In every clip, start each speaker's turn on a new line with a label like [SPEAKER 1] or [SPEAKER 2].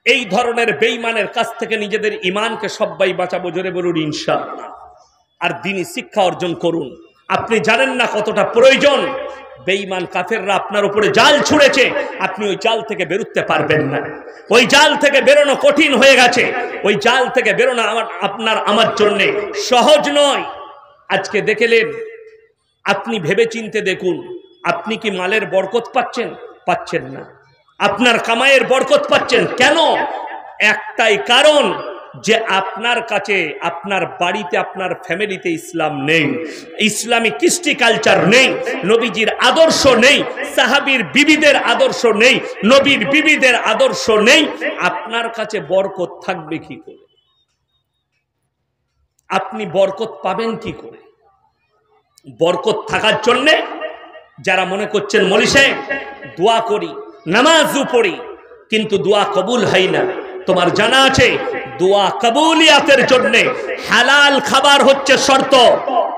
[SPEAKER 1] এই ধরনের বেঈমানের কাছ থেকে নিজেদের ঈমানকে সবাই বাঁচাবো, জোরে বলুন ইনশাআল্লাহ। আর দ্বীনি শিক্ষা অর্জন করুন। আপনি জানেন না কতটা প্রয়োজন। বেঈমান কাফেররা আপনার উপরে জাল ছুঁড়েছে, আপনি ওই জাল থেকে বেরোতে পারবেন না। ওই জাল থেকে বেরোনো কঠিন হয়ে গেছে। ওই জাল থেকে বেরোনো আমার জন্য সহজ নয়। আজকে দেখলেন, আপনি ভেবে চিনতে দেখুন, আপনি কি মালের বরকত পাচ্ছেন? পাচ্ছেন না। আপনার কামাইয়ের বরকত পাচ্ছেন কেন? একটাই কারণ, যে আপনার কাছে, আপনার বাড়িতে, আপনার ফ্যামিলিতে ইসলাম নেই, ইসলামী কৃষ্টি কালচার নেই, নবীজির আদর্শ নেই, সাহাবীর বিবিদের আদর্শ নেই, নবীর বিবিদের আদর্শ নেই। আপনার কাছে বরকত থাকবে কি করে? আপনি বরকত পাবেন কি করে? বরকত থাকার জন্যে যারা মনে করছেন মৌলী সাহেব দোয়া করি, নামাজও পড়ি, কিন্তু দোয়া কবুল হয় না, তোমার জানা আছে দোয়া কবুলিয়াতের জন্য হালাল খাবার হচ্ছে শর্ত,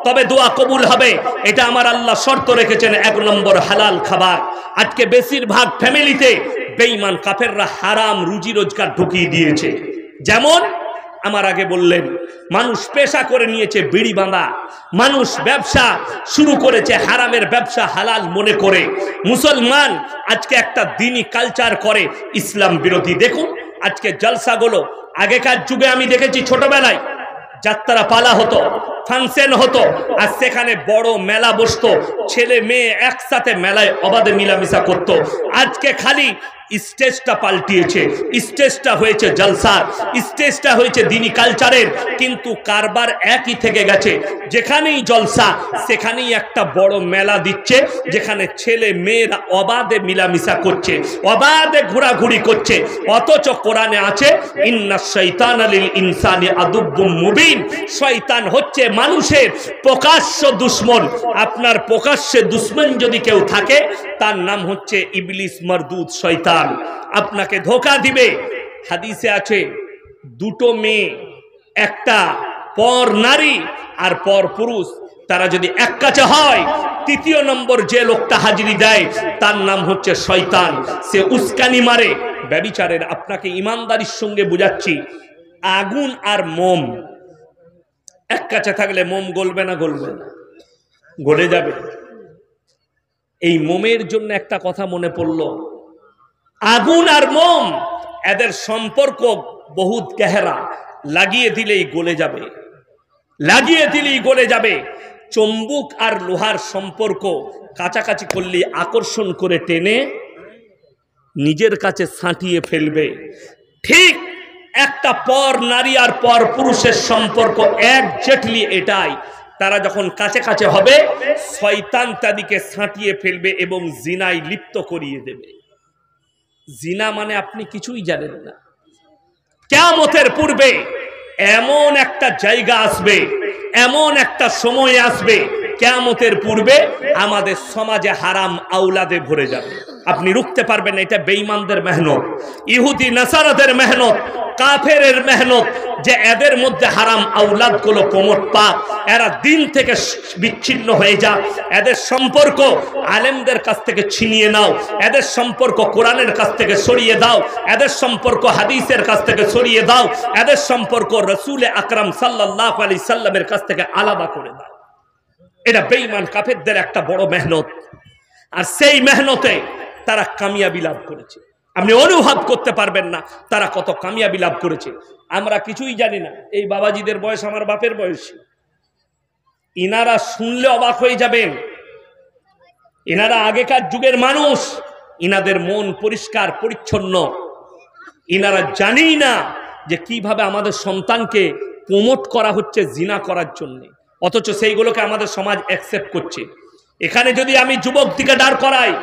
[SPEAKER 1] তবে দোয়া কবুল হবে। এটা আমার আল্লাহ শর্ত রেখেছেন, 1 নম্বর হালাল খাবার। আজকে বেশিরভাগ ফ্যামিলিতে বেঈমান কাফেররা হারাম রুজি রোজগার ঢুকিয়ে দিয়েছে। যেমন আমার আগে বললেন, মানুষ পেশা করে নিয়েছে বিড়ি বাঁধা, মানুষ ব্যবসা শুরু করেছে হারামের ব্যবসা হালাল মনে করে। মুসলমান আজকে একটা দ্বীনি কালচার করে ইসলাম বিরোধী। দেখুন আজকে জলসাগুলো, আগেকার যুগে আমি দেখেছি ছোটবেলায় যাত্রা পালা হতো, ফাংশন হতো, আর সেখানে বড় মেলা বসতো, ছেলে মেয়ে একসাথে মেলায় অবাধে মিলামিশা করতো। আজকে খালি স্টেজটা পাল্টিয়েছে, স্টেজটা হয়েছে জলসার, স্টেজটা হয়েছে দ্বীনি কালচারের, কিন্তু কারবার একই থেকে গেছে। যেখানেই জলসা সেখানেই একটা বড় মেলা দিচ্ছে, যেখানে ছেলে মেয়েরা অবাধে মিলামিশা করছে, অবাধে ঘোরাঘুরি করছে। অথচ কোরআনে আছে ইন্নাশ শাইতানা লিল ইনসানি আদুব্বুম মুবিন, শয়তান হচ্ছে মানুষের প্রকাশ্য দুশমন। আপনার প্রকাশ্যে দুশমন যদি কেউ থাকে, তার নাম হচ্ছে ইবলিস মারদুদ, শয়তান। আপনাকে ধোঁকা দিবে। হাদিসে আছে দুটো মেয়ে, একটা পর নারী আর পর পুরুষ, তারা যদি এক কাছে হয়, ৩য় নম্বর যে লোকটা হাজিরি দেয় তার নাম হচ্ছে শয়তান, সে উস্কানি মারে। ব্যভিচারের আপনাকে ইমানদারির সঙ্গে বুঝাচ্ছি, আগুন আর মোম এক কাছে থাকলে মোম গলবে না? গলবে না, গলে যাবে। এই মোমের জন্য একটা কথা মনে পড়লো, আগুন আর মোম এদের সম্পর্ক বহুত গহরা, লাগিয়ে দিলেই গলে যাবে, লাগিয়ে দিলেই গলে যাবে। চুম্বক আর লোহার সম্পর্ক কাছাকাছি করলে আকর্ষণ করে টেনে নিজের কাছে সাঁটিয়ে ফেলবে। ঠিক একটা পর নারী আর পর পুরুষের সম্পর্ক একজাক্টলি এটাই। তারা যখন কাছে কাছে হবে, শয়তান তাদেরকে সাঁটিয়ে ফেলবে এবং জিনায় লিপ্ত করিয়ে দেবে। জিনা মানে আপনি কিছুই জানেন না। কিয়ামতের পূর্বে এমন একটা জায়গা আসবে, এমন একটা সময় আসবে, কিয়ামতের পূর্বে আমাদের সমাজে হারাম আওলাদে ভরে যাবে, আপনি রুখতে পারবেন না। এটা বেঈমানদের মেহনত, ইহুদি নাসারাদের মেহনত, কাফেরের মেহনত, যে এদের মধ্যে হারাম আওলাদ গুলো প্রমোট পাক, এরা দিন থেকে বিচ্ছিন্ন হয়ে যাক, এদের সম্পর্ক আলেমদের কাছ থেকে ছিনিয়ে নাও, এদের সম্পর্ক কোরআনের কাছ থেকে সরিয়ে দাও, এদের সম্পর্ক হাদিসের কাছ থেকে সরিয়ে দাও, এদের সম্পর্ক রাসূল আকরাম সাল্লাল্লাহু আলাইহি সাল্লামের কাছ থেকে আলাদা করে দাও। এটা বেঈমান কাফেরদের একটা বড় মেহনত, আর সেই মেহনতে তারা কামিয়াবি লাভ করেছে। আপনি অনুভব করতে পারবেন না তারা কত কামিয়াবি লাভ করেছে। আমরা কিছুই জানি না। এই বাবাজিদের বয়স আমার বাপের বয়স। ইনারা শুনলে অবাক হয়ে যাবেন, ইনারা আগেকার যুগের মানুষ, ইনাদের মন পরিষ্কার পরিচ্ছন্ন। ইনারা জানেই না যে কিভাবে আমাদের সন্তানকে প্রমোট করা হচ্ছে জিনা করার জন্য, অথচ সেইগুলোকে আমাদের সমাজ অ্যাকসেপ্ট করছে। এখানে যদি আমি যুবক দিকে দাঁড় করাই,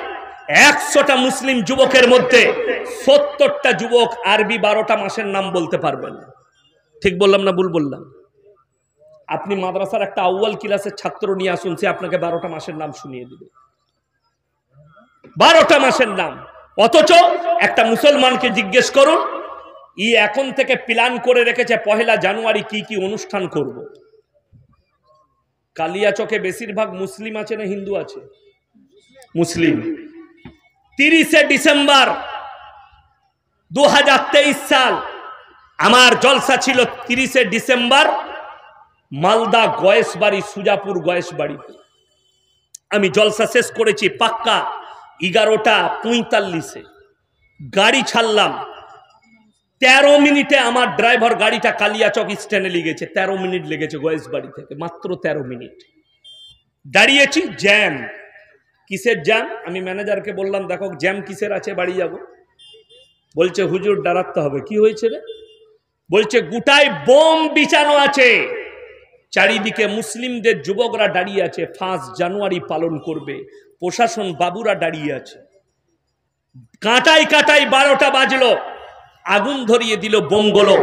[SPEAKER 1] 100টা মুসলিম যুবকের মধ্যে 70টা যুবক আরবি 12টা মাসের নাম বলতে পারবেন। ঠিক বললাম না ভুল বললাম? আপনি মাদ্রাসার একটা আউয়াল ক্লাসের ছাত্র নিয়ে আসুন, সে আপনাকে 12টা মাসের নাম শুনিয়ে দিবে, 12টা মাসের নাম। অথচ একটা মুসলমানকে জিজ্ঞেস করুন, ই এখন থেকে প্ল্যান করে রেখেছে 1 জানুয়ারি কি কি অনুষ্ঠান করব। কালিয়াচকে বেশিরভাগ মুসলিম আছে না হিন্দু আছে? মুসলিম। 30শে ডিসেম্বর 2023 সাল আমার জলসা ছিল 30 ডিসেম্বর মালদা গয়েশবাড়ি, সুজাপুর গয়েশবাড়িতে। আমি জলসা শেষ করেছি পাক্কা 11:45-এ। গাড়ি ছাড়লাম, 13 মিনিটে আমার ড্রাইভার গাড়িটা কালিয়াচক স্ট্যান্ডে লেগেছে। 13 মিনিট লেগেছে গয়েশবাড়ি থেকে, মাত্র 13 মিনিট দাঁড়িয়েছি। জ্যাম, কিসের জ্যাম? আমি ম্যানেজারকে বললাম, দেখো জ্যাম কিসের আছে, বাড়ি যাব। বলছে হুজুর দাঁড়াতে হবে। কি হয়েছে রে? বলছে গোটায় বোম বিছানো আছে, চারিদিকে মুসলিমদের যুবকরা দাঁড়িয়ে আছে, 5 জানুয়ারি পালন করবে, প্রশাসন বাবুরা দাঁড়িয়ে আছে। কাঁটাই কাঁটাই 12টা বাজলো, আগুন ধরিয়ে দিল বোমগুলো।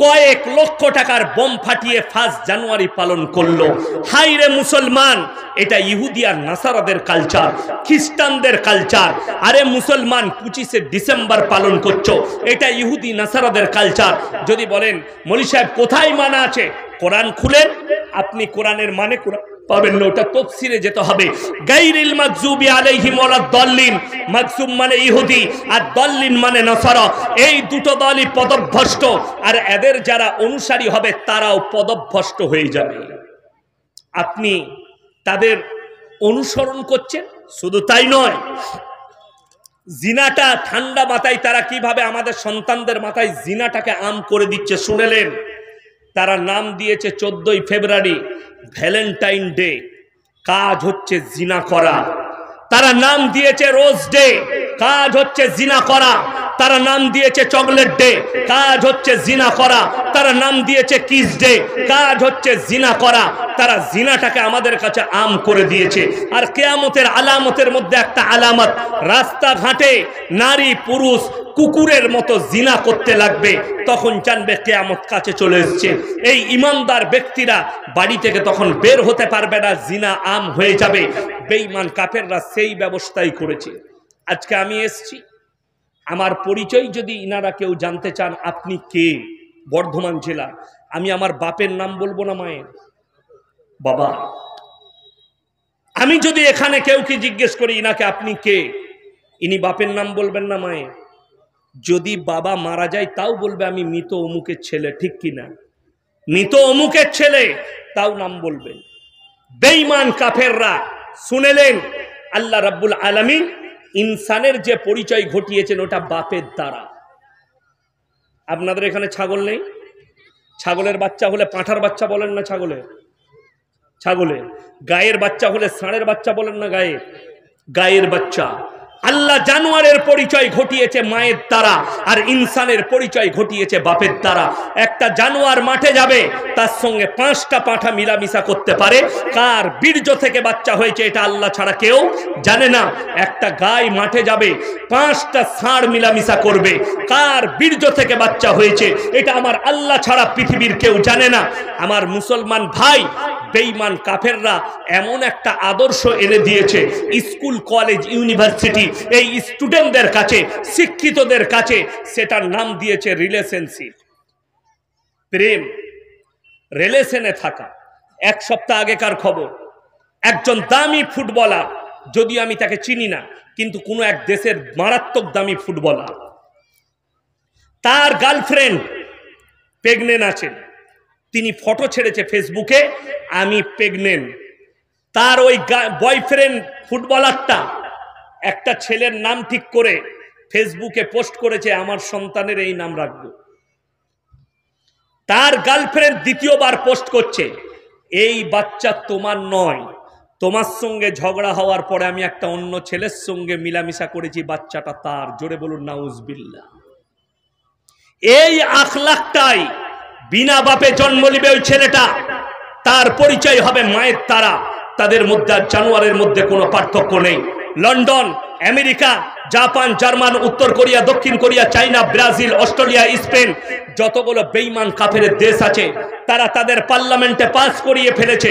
[SPEAKER 1] কয়েক লক্ষ টাকার বোম ফাটিয়ে 5 জানুয়ারি পালন করলো। হাই রে মুসলমান, এটা ইহুদি আর নাসারাদের কালচার, খ্রিস্টানদের কালচার। আরে মুসলমান 25 ডিসেম্বর পালন করছো, এটা ইহুদি নাসারাদের কালচার। যদি বলেন মৌলী সাহেব কোথায় মানা আছে, কোরআন খুলেন, আপনি কোরআনের মানে পাবেন না, ওটা তাফসীরে যেতে হবে। গায়রিল মাগযুবি আলাইহিম ওয়ালাদ-দাল্লিন, মাগযুব মানে ইহুদি আর দাল্লিন মানে নাসারা। এই দুটো দলই পদভ্রষ্ট, আর এদের যারা অনুসারী হবে তারাও পদভ্রষ্ট হয়ে যাবে। আপনি তাদের অনুসরণ করছেন। শুধু তাই নয়, জিনাটা ঠান্ডা মাথায় তারা কিভাবে আমাদের সন্তানদের মাথায় জিনাটাকে আম করে দিচ্ছে শুনেলেন। তারা নাম দিয়েছে 14ই ফেব্রুয়ারি ভ্যালেন্টাইন ডে, কাজ হচ্ছে জিনা করা। তারা নাম দিয়েছে রোজ ডে, কাজ হচ্ছে জিনা করা। তারা নাম দিয়েছে চকলেট ডে, কাজ হচ্ছে জিনা করা। তারা নাম দিয়েছে কিস ডে, কাজ হচ্ছে জিনা করা। তারা জিনাটাকে আমাদের কাছে আম করে দিয়েছে। আর কিয়ামতের আলামতের মধ্যে একটা আলামত, রাস্তাঘাটে নারী পুরুষ কুকুরের মতো জিনা করতে লাগবে, তখন জানবে কিয়ামত কাছে চলে এসেছে। এই ইমানদার ব্যক্তিরা বাড়ি থেকে তখন বের হতে পারবে না, জিনা আম হয়ে যাবে। বেঈমান কাফেররা সেই ব্যবস্থাই করেছে। আজকে আমি এসেছি, আমার পরিচয় যদি ইনারা কেউ জানতে চান, আপনি কে, বর্ধমান জেলা, আমি আমার বাপের নাম বলবো না মায়ের, বাবা। আমি যদি এখানে কেউ কি জিজ্ঞেস করি ইনাকে আপনি কে, ইনি বাপের নাম বলবেন না মায়ের। যদি বাবা মারা যায় তাও বলবে আমি মৃত অমুকের ছেলে, ঠিক কিনা? মৃত অমুকের ছেলে, তাও নাম বলবেন। বেঈমান কাফেররা শুনেলেন, আল্লাহ রাব্বুল আলামিন ইনসানের যে পরিচয় ঘটিয়েছেন ওটা বাপের দ্বারা। আপনাদের এখানে ছাগল নেই? ছাগলের বাচ্চা হলে পাঁঠার বাচ্চা বলেন না ছাগলের? ছাগলের গায়ের বাচ্চা হলে ষাঁড়ের বাচ্চা বলেন না গায়ের? গায়ের বাচ্চা। আল্লাহ জানোয়ারের পরিচয় ঘটিয়েছে মায়ের দ্বারা, আর ইনসানের পরিচয় ঘটিয়েছে বাপের দ্বারা। একটা জানোয়ার মাঠে যাবে, তার সঙ্গে 5টা পাঁঠা মিলামিশা করতে পারে। কার বীর্য থেকে বাচ্চা হয়েছে এটা আল্লাহ ছাড়া কেউ জানে না। একটা গাই মাঠে যাবে, 5টা ষাঁড় মিলামিশা করবে। কার বীর্য থেকে বাচ্চা হয়েছে এটা আমার আল্লাহ ছাড়া পৃথিবীর কেউ জানে না। আমার মুসলমান ভাই, বেঈমান কাফেররা এমন একটা আদর্শ এনে দিয়েছে স্কুল কলেজ ইউনিভার্সিটি এই স্টুডেন্টদের কাছে, শিক্ষিতদের কাছে, সেটার নাম দিয়েছে রিলেশনশিপ, প্রেম, রিলেশনে থাকা। 1 সপ্তাহ আগেকার খবর, একজন দামি ফুটবলার, যদিও আমি তাকে চিনি না, কিন্তু কোনো এক দেশের মারাত্মক দামি ফুটবলার, তার গার্লফ্রেন্ড প্রেগনেন্ট আছে। তিনি ফটো ছেড়েছে ফেসবুকে, আমি প্রেগনেন্ট। তার ওই বয়ফ্রেন্ড ফুটবলারটা একটা ছেলের নাম ঠিক করে ফেসবুকে পোস্ট করেছে, আমার সন্তানের এই নাম রাখবো। তার গার্লফ্রেন্ড দ্বিতীয়বার পোস্ট করছে, এই বাচ্চা তোমার নয়, তোমার সঙ্গে ঝগড়া হওয়ার পরে আমি একটা অন্য ছেলের সঙ্গে মিলামিশা করেছি, বাচ্চাটা তার। জোরে বলুন নাউজুবিল্লাহ। এই আখলাকটাই বিনা বাপে জন্ম নিবে ওই ছেলেটা, তার পরিচয় হবে মায়ের দ্বারা। তাদের মধ্যে আর জানোয়ারের মধ্যে কোনো পার্থক্য নেই। লন্ডন, আমেরিকা, জাপান, জার্মান, উত্তর কোরিয়া, দক্ষিণ Korea, China, Brazil, Australia, Spain, যতগুলো বেঈমান কাফেরের দেশ আছে তারা তাদের পার্লামেন্টে পাস করিয়ে ফেলেছে।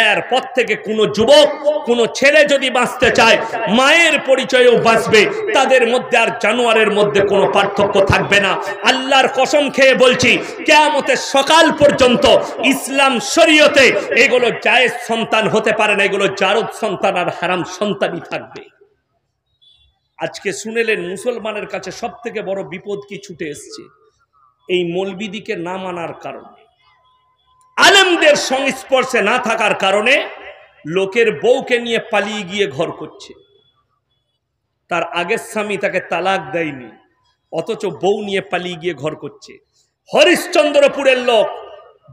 [SPEAKER 1] এরপর থেকে কোনো যুবক, কোনো ছেলে যদি বাঁচতে চায় মায়ের পরিচয়েও বাঁচবে। তাদের মধ্যে আর জানোয়ারের মধ্যে কোনো পার্থক্য থাকবে না। আল্লাহর কসম খেয়ে বলছি, কিয়ামতের সকাল পর্যন্ত ইসলাম শরীয়তে এগুলো জায়েজ সন্তান হতে পারে না, এগুলো জারদ সন্তান আর হারাম সন্তানই থাকবে। আজকে শুনেলেন মুসলমানের কাছে সব থেকে বড় বিপদ কি ছুটে এসছে, এই মৌলবিদিকে না মানার কারণে, আলেমদের সংস্পর্শে না থাকার কারণে লোকের বউকে নিয়ে পালিয়ে গিয়ে ঘর করছে। তার আগের স্বামী তাকে তালাক দেয়নি, অথচ বউ নিয়ে পালিয়ে গিয়ে ঘর করছে। হরিশ্চন্দ্রপুরের লোক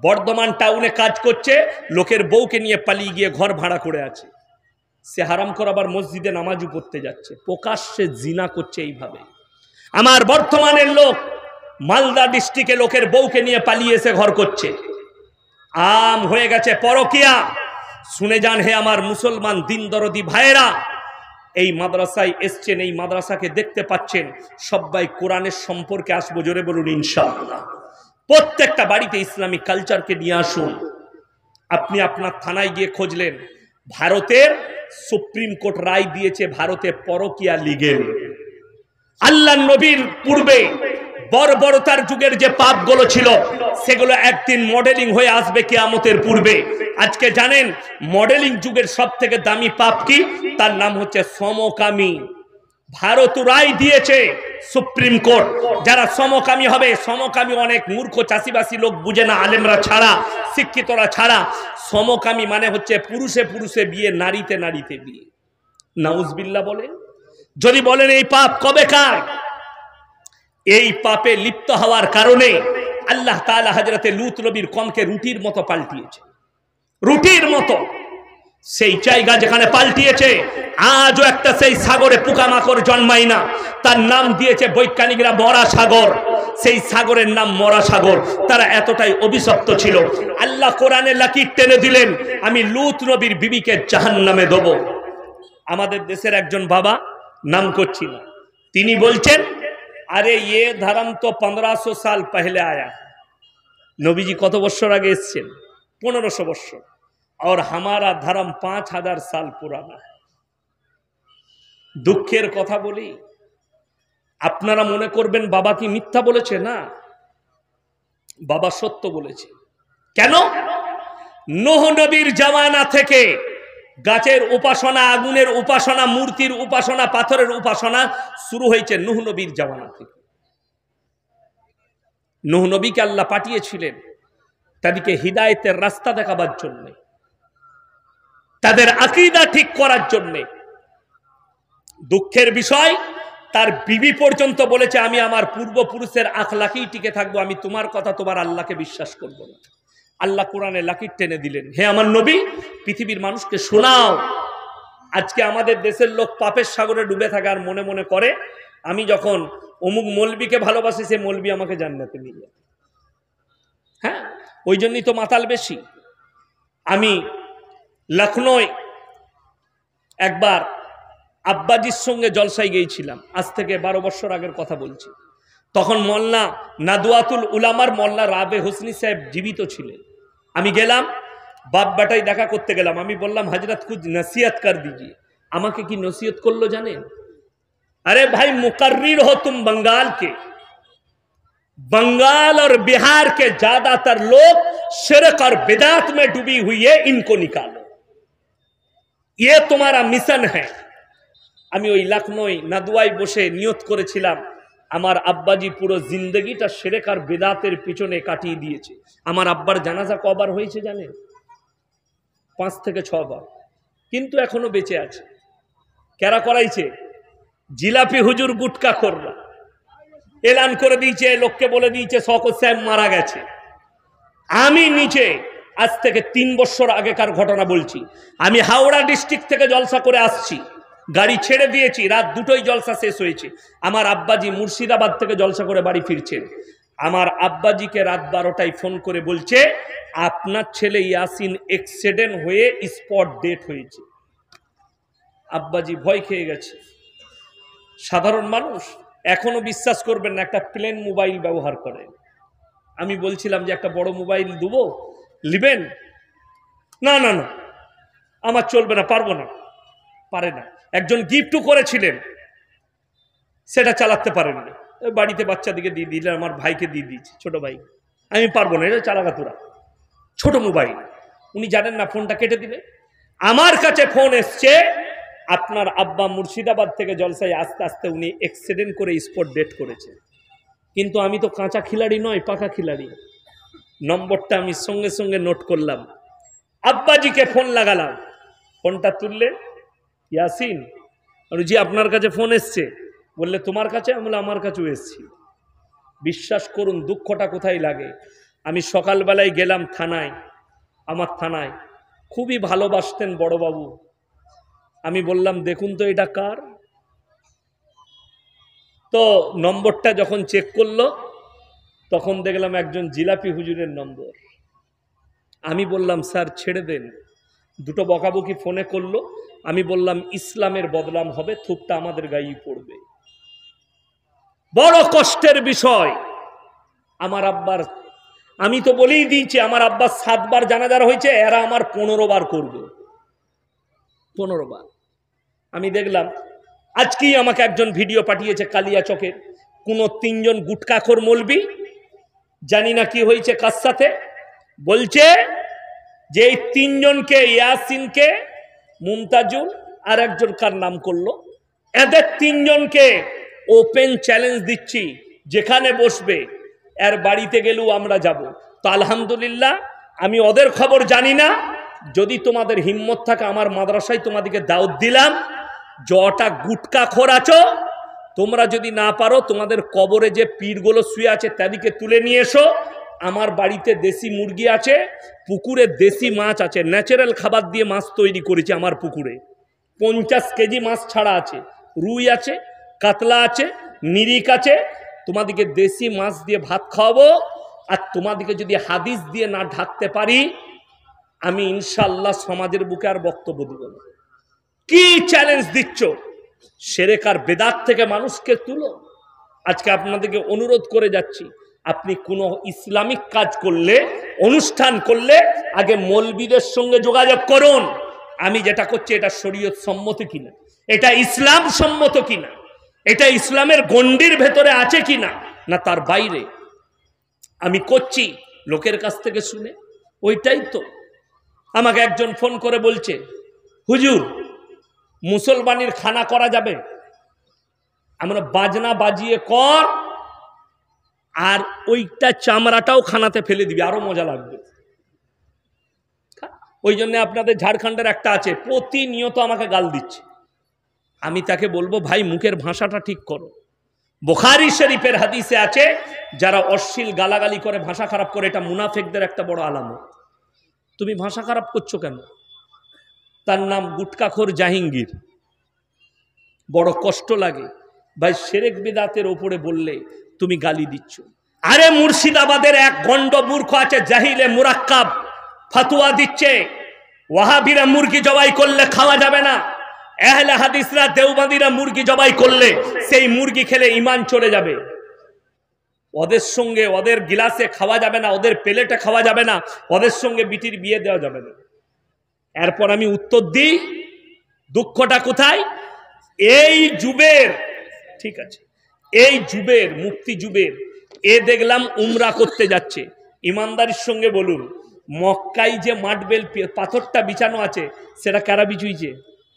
[SPEAKER 1] বর্ধমান টাউনে কাজ করছে, লোকের বউকে নিয়ে পালিয়ে গিয়ে ঘর ভাড়া করে আছে। সে হারাম করে আবার মসজিদে নামাজও পড়তে যাচ্ছে, প্রকাশ্যে জিনা করছে এইভাবে। আমার বর্তমানের লোক মালদা ডিস্ট্রিক্টে লোকের বউকে নিয়ে পালিয়ে এসে ঘর করছে। আম হয়ে গেছে পরকিয়া। শুনে যান হে আমার মুসলমান দিন দরদি ভাইয়েরা, এই মাদ্রাসায় এসছেন, এই মাদ্রাসাকে দেখতে পাচ্ছেন, সবাই কোরআনের সম্পর্কে আসবো, জোরে বলুন ইনশাআল্লাহ। প্রত্যেকটা বাড়িতে ইসলামিক কালচারকে নিয়ে আসুন। আপনি আপনার থানায় গিয়ে খুঁজলেন, ভারতের সুপ্রিম কোর্ট রায় দিয়েছে ভারতে পরকিয়া লিগেল। আল্লাহ নবীর পূর্বে বর্বরতার যুগের যে পাপগুলো ছিল সেগুলো একদিন মডেলিং হয়ে আসবে কিয়ামতের পূর্বে। আজকে জানেন মডেলিং যুগের সব থেকে দামি পাপ কি? তার নাম হচ্ছে সমকামী। ভারত রায় দিয়েছে সুপ্রিম কোর্ট, যারা সমকামী হবে, সমকামী অনেক মূর্খ চাষিবাসী লোক বুঝে না, আলেমরা ছাড়া, শিক্ষিতরা ছাড়া। সমকামী মানে হচ্ছে পুরুষে পুরুষে বিয়ে, নারীতে নারীতে বিয়ে। নাউজবিল্লাহ বলেন। যদি বলেন এই পাপ কবেকার, এই পাপে লিপ্ত হওয়ার কারণে আল্লাহ তাআলা হযরতে লূত নবীর কওমকে রুটির মতো পাল্টিয়েছে, রুটির মতো। সেই জায়গা যেখানে পাল্টিয়েছে, আজও একটা সেই সাগরে পোকামাকড় জন্মায় না, তার নাম দিয়েছে বৈজ্ঞানিকরা মরা সাগর। সেই সাগরের নাম মরা সাগর। তারা এতটাই অভিশপ্ত ছিল, আল্লাহ কোরআনে লাকির টেনে দিলেন, আমি লূত নবীর বিবিকে জাহান্নামে দেব। আমাদের দেশের একজন বাবা, নাম করছি না, তিনি বলছেন, अरे ये धर्म तो 1500 साल पहले आया। नबीजी कत बछर आगे एसेछेन? 1500 बछर। और हमारा धर्म 5000 साल पुराना है। दुखेर कथा बोली, आपनारा मने करबेन बाबा की मिथ्या बोलेछे, ना, बाबा सत्य बोलेछे। केन? नूह नबीर जमाना थेके गाছের উপাসনা, আগুনের উপাসনা, মূর্তির উপাসনা, পাথরের উপাসনা শুরু হয়েছে নূহ নবীর জামানা থেকে। নূহ নবীকে আল্লাহ পাঠিয়েছিলেন তাদেরকে হিদায়াতের রাস্তা দেখাবার জন্য, তাদের আকীদা ঠিক করার জন্য। দুঃখের বিষয়, তার বিবি পর্যন্ত বলেছে, আমি আমার পূর্বপুরুষের আখলাকেই টিকে থাকবো, আমি তোমার কথা, তোমার আল্লাহকে বিশ্বাস করব না। আল্লাহ কোরআনে লাকির টেনে দিলেন, হে আমার নবী, পৃথিবীর মানুষকে শোনাও। আজকে আমাদের দেশের লোক পাপের সাগরে ডুবে থাকে আর মনে মনে করে, আমি যখন অমুক মৌলবীকে ভালোবাসি, সে মৌলবী আমাকে জান্নাতে নিয়ে যাবে। হ্যাঁ, ওই জন্যই তো মাতাল বেশি। আমি লখনৌয় একবার আব্বাজির সঙ্গে জলসায় গিয়েছিলাম, আজ থেকে 12 বছর আগের কথা বলছি। তখন মোল্লা নাদওয়াতুল উলামার মোল্লা রাবে হোসনি সাহেব জীবিত ছিলেন। আমি গেলাম, বাপ বেটাই দেখা করতে গেলাম। আমি বললাম, হজরত কুछ नसीहत कर दीजिए। আমাকে কি নসিহত করলো জানেন? अरे भाई मुकर्रिर हो तुम बंगाल के, बंगाल और बिहार के ज्यादातर लोग शिरक और बिदात में डूबी हुई है, इनको निकालो, ये तुम्हारा मिशन है। আমি ওই লখনৌয় নাদওয়ায় বসে নিয়ত করেছিলাম, আমার আব্বাজি পুরো জিন্দগিটা শিরক আর বিদাতের পিছনে কাটিয়ে দিয়েছে। আমার আব্বার জানাজা কবার হয়েছে জানেন? 5 থেকে 6 বার, কিন্তু এখনো বেঁচে আছে। কারা করাইছে? জিলাপি হুজুর গুটকা খোররা এলান করে দিয়েছে, লোককে বলে দিয়েছে শওকত সাহেব মারা গেছে। আমি নিচে, আজ থেকে 3 বছর আগেকার ঘটনা বলছি, আমি হাওড়া ডিস্ট্রিক্ট থেকে জলসা করে আসছি, গাড়ি ছেড়ে দিয়েছি, রাত 2টোয় জলসা শেষ হয়েছে। আমার আব্বাজি মুর্শিদাবাদ থেকে জলসা করে বাড়ি ফিরছেন। আমার আব্বাজিকে রাত 12টায় ফোন করে বলছে, আপনার ছেলে ইয়াসিন অ্যাক্সিডেন্ট হয়ে স্পট ডেথ হয়েছে। আব্বাজি ভয় খেয়ে গেছে। সাধারণ মানুষ এখনো বিশ্বাস করবেন না, একটা প্লেন মোবাইল ব্যবহার করে। আমি বলছিলাম যে একটা বড় মোবাইল দেবো, নেবেন? না না না, আমার চলবে না, পারবো না। পারে না। একজন গিফটও করেছিলেন, সেটা চালাতে পারেননি, বাড়িতে বাচ্চাদিকে দিয়ে দিলেন, আমার ভাইকে দিয়ে দিয়েছি, ছোট ভাই। আমি পারবো না, এটা চালাকা তোরা, ছোট মোবাইল। উনি জানেন না, ফোনটা কেটে দিলে। আমার কাছে ফোন এসছে, আপনার আব্বা মুর্শিদাবাদ থেকে জলসায় আস্তে আস্তে উনি অ্যাক্সিডেন্ট করে স্পট ডেট করেছে, কিন্তু আমি তো কাঁচা খিলাড়ি নয়, পাকা খিলাড়ি। নম্বরটা আমি সঙ্গে সঙ্গে নোট করলাম, আব্বাজিকে ফোন লাগালাম, ফোনটা তুললে, ইয়াসিন জি আপনার কাছে ফোন এসছে। বললে তোমার কাছে? আমি বললাম আমার কাছেও এসছি। বিশ্বাস করুন দুঃখটা কোথায় লাগে। আমি সকালবেলায় গেলাম থানায়, আমার থানায় খুবই ভালোবাসতেন বড়বাবু। আমি বললাম দেখুন তো এটা কার। তো নম্বরটা যখন চেক করলো তখন দেখলাম একজন জিলাপি হুজুরের নম্বর। আমি বললাম স্যার ছেড়ে দেন। দুটো বকাবকি ফোনে করলো। আমি বললাম ইসলামের বদনাম হবে, থুপটা আমাদের গায়েই পড়বে। বড় কষ্টের বিষয়। আমার আব্বার, আমি তো বলেই দিয়েছি আমার আব্বার 7 বার জানাজার হয়েছে, এরা আমার 15 বার করবে, 15 বার। আমি দেখলাম আজকেই আমাকে একজন ভিডিও পাঠিয়েছে কালিয়াচকের কোনো 3 জন গুটকাখোর মৌলবি, জানি না কি হয়েছে কার সাথে, বলছে যে এই 3 জনকে, ইয়াসিনকে, মুমতাজুল আর একজন কার নাম করলো, এদের 3 জনকে ওপেন চ্যালেঞ্জ দিচ্ছি, যেখানে বসবে এর বাড়িতে গেলেও আমরা যাব। তো আলহামদুলিল্লাহ আমি ওদের খবর জানি না, যদি তোমাদের হিম্মত থাকে আমার মাদ্রাসায় তোমাদেরকে দাওয়াত দিলাম, যটা গুটকাখোর আছো তোমরা যদি না পারো তোমাদের কবরে যে পীরগুলো শুয়ে আছে তাদেরকে তুলে নিয়ে এসো। আমার বাড়িতে দেশি মুরগি আছে, পুকুরে দেশি মাছ আছে, ন্যাচারাল খাবার দিয়ে মাছ তৈরি করেছি আমার পুকুরে, 50 কেজি মাছ ছাড়া আছে, রুই আছে, কাতলা আছে, নিরিক আছে। তোমাদেরকে দেশি মাছ দিয়ে ভাত খাওয়াবো। আর তোমাদেরকে যদি হাদিস দিয়ে না ঢাকতে পারি আমি ইনশাআল্লাহ সমাজের বুকে আর বক্তব্য দেব না। কি চ্যালেঞ্জ দিচ্ছ? শিরক আর বেদাত থেকে মানুষকে তুলো। আজকে আপনাদেরকে অনুরোধ করে যাচ্ছি, আপনি কোনো ইসলামিক কাজ করলে, অনুষ্ঠান করলে আগে মৌলবীদের সঙ্গে যোগাযোগ করুন। আমি যেটা করছি এটা শরীয়ত সম্মত কিনা, এটা ইসলাম সম্মত কিনা, এটা ইসলামের গণ্ডির ভেতরে আছে কিনা, না তার বাইরে। আমি করছি লোকের কাছ থেকে শুনে, ওইটাই তো। আমাকে একজন ফোন করে বলছে হুজুর মুসলমানের খানা করা যাবে? আমরা বাজনা বাজিয়ে কর, আর ওইটা চামড়াটাও খানাতে ফেলে দিবি, আরো মজা লাগবে। ওই জন্য আপনাদের ঝাড়খণ্ডের একটা আছে, প্রতিনিয়ত আমাকে গাল দিচ্ছে। আমি তাকে বলবো ভাই মুখের ভাষাটা ঠিক করো। বুখারী শরীফের হাদিসে আছে যারা অশ্লীল গালাগালি করে, ভাষা খারাপ করে, এটা মুনাফিকদের একটা বড় আলামত। তুমি ভাষা খারাপ করছো কেন? তার নাম গুটকাখোর জাহাঙ্গীর। বড় কষ্ট লাগে ভাই, শিরক বিদাতের ওপরে বললে তুমি গালি দিচ্ছ। আরে মুর্শিদাবাদের এক গন্ড মূর্খ আছে জাহিলে মুরাক্কাব, ফতোয়া দিচ্ছে ওয়াহাবিরা মুরগি জবাই করলে খাওয়া যাবে না, আহলে হাদিসরা দেওবন্দিরা মুরগি জবাই করলে সেই মুরগি খেলে ঈমান চলে যাবে। ওদের সঙ্গে ওদের গিলাসে খাওয়া যাবে না, ওদের প্লেটে খাওয়া যাবে না, ওদের সঙ্গে বিটির বিয়ে দেওয়া যাবে না। এরপর আমি উত্তর দিই, দুঃখটা কোথায়? এই জুবের, ঠিক আছে, এই জুবের, মুফতি জুবের, এ দেখলাম উমরা করতে যাচ্ছে। ইমানদারির সঙ্গে বলুন, মক্কায় যে মার্বেল পাথরটা বিছানো আছে সেটা কারা বিছুইছে?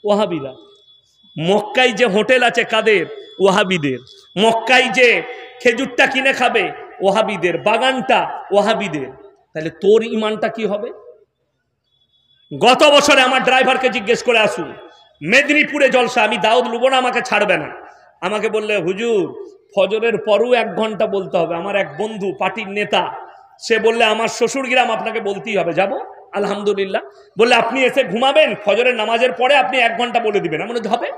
[SPEAKER 1] ওয়াহাবিরা। মক্কায় যে হোটেল আছে কাদের? ওয়াহাবিদের। মক্কায় যে খেজুরটা কিনে খাবে ওয়াহাবিদের, বাগানটা ওয়াহাবিদের। তাহলে তোর ইমানটা কি হবে? গত বছরে আমার ড্রাইভারকে জিজ্ঞেস করে আসুন, মেদিনীপুরে জলসা, আমি দাউদ লুবো না, আমাকে ছাড়বে না। আমাকে বললে হুজুর ফজরের পরও 1 ঘন্টা বলতে হবে। আমার এক বন্ধু পার্টির নেতা, সে বললে আমার শ্বশুর গ্রাম, আপনাকে বলতেই হবে। যাব আলহামদুলিল্লাহ। বললে আপনি এসে ঘুমাবেন, ফজরের নামাজের পরে আপনি 1 ঘন্টা বলে দিবেন। আমার হবে।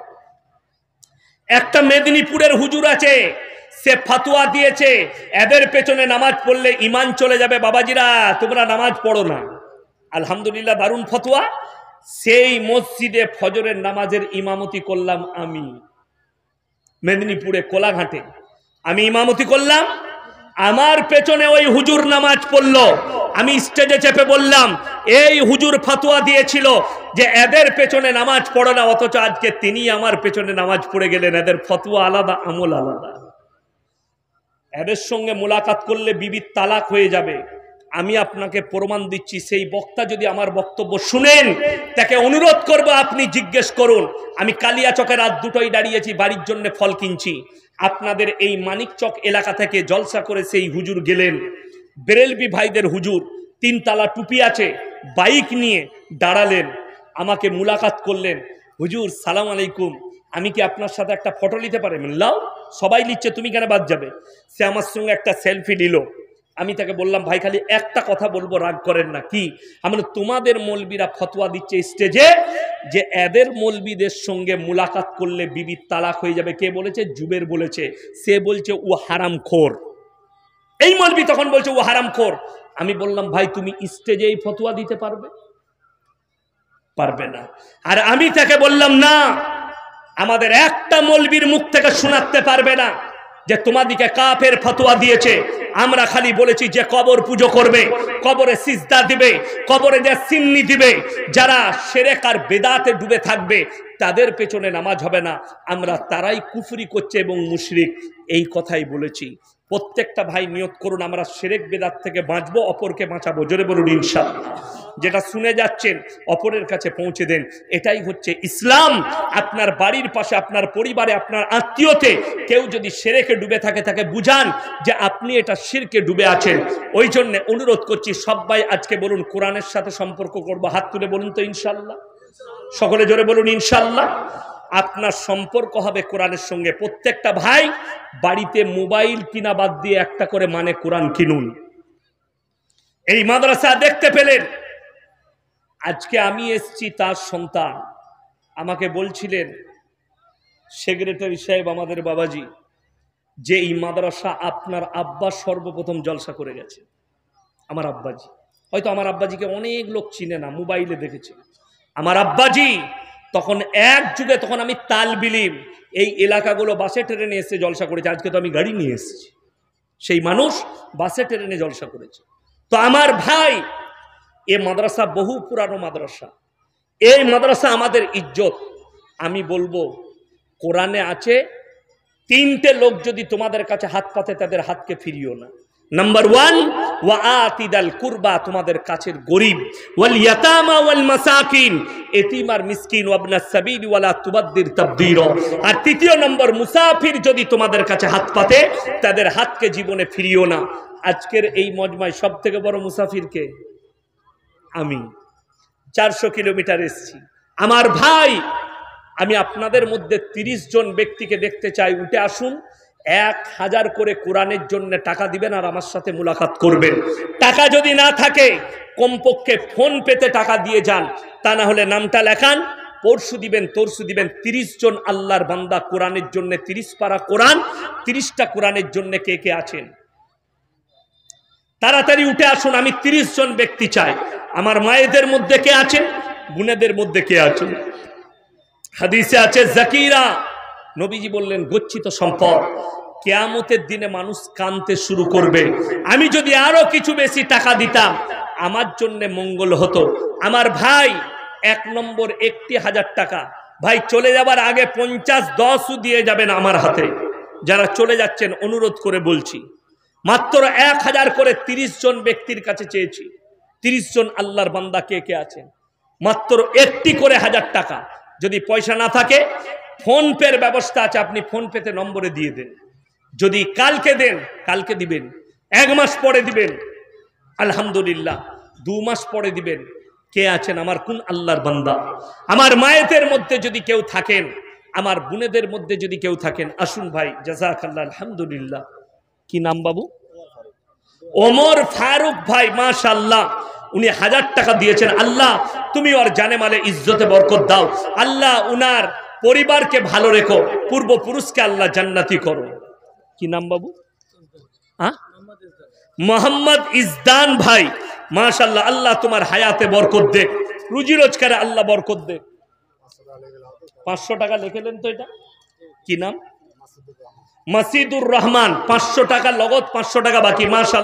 [SPEAKER 1] একটা মেদিনীপুরের হুজুর আছে, সে ফতোয়া দিয়েছে এদের পেছনে নামাজ পড়লে ঈমান চলে যাবে। বাবাজিরা তোমরা নামাজ পড়ো না। আলহামদুলিল্লাহ, দারুণ ফতোয়া। সেই মসজিদে ফজরের নামাজের ইমামতি করলাম আমি, মেদিনীপুরে কোলাঘাটে আমি ইমামতি করলাম। আমার পেছনে ওই হুজুর নামাজ পড়লো। আমি স্টেজে চেপে বললাম এই হুজুর ফতোয়া দিয়েছিল যে এদের পেছনে নামাজ পড়ো না, অথচ আজকে তিনি আমার পেছনে নামাজ পড়ে গেলেন। এদের ফতোয়া আলাদা, আমল আলাদা। এদের সঙ্গে মোলাকাত করলে বিবির তালাক হয়ে যাবে। আমি আপনাকে প্রমাণ দিচ্ছি, সেই বক্তা যদি আমার বক্তব্য শুনেন, তাকে অনুরোধ করব আপনি জিজ্ঞেস করুন। আমি কালিয়াচকে রাত 2টোয় দাঁড়িয়েছি, বাড়ির জন্য ফল কিনছি। আপনাদের এই মানিকচক এলাকা থেকে জলসা করে সেই হুজুর গেলেন, বেরেলবি ভাইদের হুজুর, 3 তালা টুপি আছে, বাইক নিয়ে দাঁড়ালেন, আমাকে মুলাকাত করলেন। হুজুর সালাম আলাইকুম, আমি কি আপনার সাথে একটা ফটো নিতে পারি? লাও, সবাই নিচ্ছে, তুমি কেন বাদ যাবে? সে আমার সঙ্গে একটা সেলফি নিল। আমি তাকে বললাম, ভাই খালি একটা কথা বলবো, রাগ করেন না। কি? আমরা তোমাদের মৌলবীরা ফতোয়া দিচ্ছে স্টেজে যে এদের মৌলবীদের সঙ্গে মুলাকাত করলে বিবির তালাক হয়ে যাবে। কে বলেছে? জুবের বলেছে। সে বলছে ও হারামখোর। এই মৌলবী তখন বলছে ও হারামখোর। আমি বললাম, ভাই তুমি স্টেজে এই ফতোয়া দিতে পারবে? পারবে না। আর আমি তাকে বললাম, না, আমাদের একটা মৌলবীর মুখ থেকে শোনাতে পারবে না যে তোমাদিকে কাফের ফতোয়া দিয়েছে। আমরা খালি বলেছি যে কবর পুজো করবে, কবরে সিজদা দিবে, কবরে যে সিন্নি দিবে, যারা শিরক আর বেদাতে ডুবে থাকবে তাদের পেছনে নামাজ হবে না, আমরা তারাই কুফরি করছে এবং মুশরিক, এই কথাই বলেছি। প্রত্যেকটা ভাই নিয়ত করুন, আমরা শিরক বেদাত থেকে বাঁচবো, অপরকে বাঁচাবো। জোরে বলুন ইনশাআল্লাহ। যেটা শুনে যাচ্ছেন অপরের কাছে পৌঁছে দেন, এটাই হচ্ছে ইসলাম। আপনার বাড়ির পাশে, আপনার পরিবারে, আপনার আত্মীয়তে কেউ যদি শিরকে ডুবে থাকে, তাকে বুঝান যে আপনি এটা শিরকে ডুবে আছেন। ওই জন্য অনুরোধ করছি, সবাই আজকে বলুন কোরআনের সাথে সম্পর্ক করবো। হাত তুলে বলুন তো ইনশাআল্লাহ। সকলে জোরে বলুন ইনশাআল্লাহ। আপনার সম্পর্ক হবে কোরআনের সঙ্গে। প্রত্যেকটা ভাই বাড়িতে মোবাইল কিনা বাদ দিয়ে একটা করে মানে কোরআন কিনুন। এই মাদ্রাসা দেখতে পেলেন, আজকে আমি এসছি, তার সন্তান আমাকে বলছিলেন, সেক্রেটারি সাহেব আমাদের বাবাজি, যে এই মাদ্রাসা আপনার আব্বা সর্বপ্রথম জলসা করে গেছে। আমার আব্বাজি, হয়তো আমার আব্বাজিকে অনেক লোক চিনে না, মোবাইলে দেখেছে। আমার আব্বাজি তখন এক যুগে, তখন আমি তালবিলিম, এই এলাকাগুলো বাসে ট্রেনে এসে জলসা করেছে। আজকে তো আমি গাড়ি নিয়ে এসেছি, সেই মানুষ বাসে ট্রেনে জলসা করেছে। তো আমার ভাই, এ মাদ্রাসা বহু পুরানো মাদ্রাসা, এই মাদ্রাসা আমাদের ইজ্জত। আমি বলবো, কোরআনে আছে, 3টে লোক যদি তোমাদের কাছে হাত পাতে, তাদের হাতকে ফিরিও না। নাম্বার 1, ওয়া আতিদাল কুরবা, তোমাদের কাছের গরিব, ওয়াল ইয়াতামা ওয়াল মাসাকিন, এতিম আর মিসকিন, ওয়াবনাস সাবিল ওয়ালা তুবাদদির তাবদীরা। আর 3য় নম্বর, মুসাফির যদি তোমাদের কাছে হাত পাতে, তাদের হাতকে জীবনে ফিরিও না। আজকের এই মজমায় সবথেকে বড় মুসাফির কে? আমি। 400 কিলোমিটার এসেছি। আমার ভাই, আমি আপনাদের মধ্যে 30 জন ব্যক্তিকে দেখতে চাই, উঠে আসুন। 1000 করে কোরআনের জন্য টাকা দিবেন আর আমার সাথে মুলাকাত করবেন। টাকা যদি না থাকে, কমপক্ষে ফোন পেতে টাকা দিয়ে যান, তা না হলে নামটা লেখান, পরশু দিবেন, তরশু দিবেন। 30 জন আল্লাহর বান্দা কোরআনের জন্য, 30 পারা কোরআন, 30টা কোরআনের জন্য কে কে আছেন? তাড়াতাড়ি উঠে আসুন। আমি 30 জন ব্যক্তি চাই। আমার মায়েদের মধ্যে কে আছেন? বোনেদের মধ্যে কে আছেন? হাদিসে আছে, জাকিরা, নবীজি বললেন গচ্ছিত সম্পদ। কিয়ামতের দিনে মানুষ কাঁদতে শুরু করবে। আমি যদি আরো কিছু বেশি টাকা দিতাম, আমার জন্য মঙ্গল হতো। আমার ভাই, 1 নম্বর 1000 টাকা, ভাই চলে যাবার আগে 50-10 দিয়ে যাবেন আমার হাতে। যারা চলে যাচ্ছেন, অনুরোধ করে বলছি, মাত্র 1000 করে 30 জন ব্যক্তির কাছে চেয়েছি। 30 জন আল্লাহর বান্দা কে কে আছেন? মাত্র 1টি করে 1000 টাকা। যদি পয়সা না থাকে, ফোন পের ব্যবস্থা আছে, আপনি ফোন পেতে নম্বরে দিয়ে দেন। যদি কালকে দেন, কালকে দিবেন, 1 মাস পরে দিবেন, আলহামদুলিল্লাহ, 2 মাস পরে দিবেন। কে আছেন? আমার কোন আল্লাহর বান্দা? আমার মায়েদের মধ্যে যদি কেউ থাকেন, আমার বোনেদের মধ্যে যদি কেউ থাকেন, আসুন ভাই। জাযাকাল্লাহ, আলহামদুলিল্লাহ। কি নাম বাবু? ওমর ফারুক ভাই, মাশাআল্লাহ, উনি 1000 টাকা দিয়েছেন। আল্লাহ তুমি ওর জানে মালে ইজ্জতে বরকত দাও। আল্লাহ উনার পরিবারকে ভালো রেখো, পূর্বপুরুষকে আল্লাহ জান্নাতি করো। কি নাম বাবু? মোহাম্মদ ইজদান ভাই, মাশাআল্লাহ, আল্লাহ তোমার হায়াতে বরকত দে, রুজি রোজগারে আল্লাহ বরকত দে। 500 টাকা লিখেলেন তো? এটা কি নাম? মাসিদুর রহমান, 500 টাকা লগত, 500 টাকা বাকি। মাশাআল্লাহ।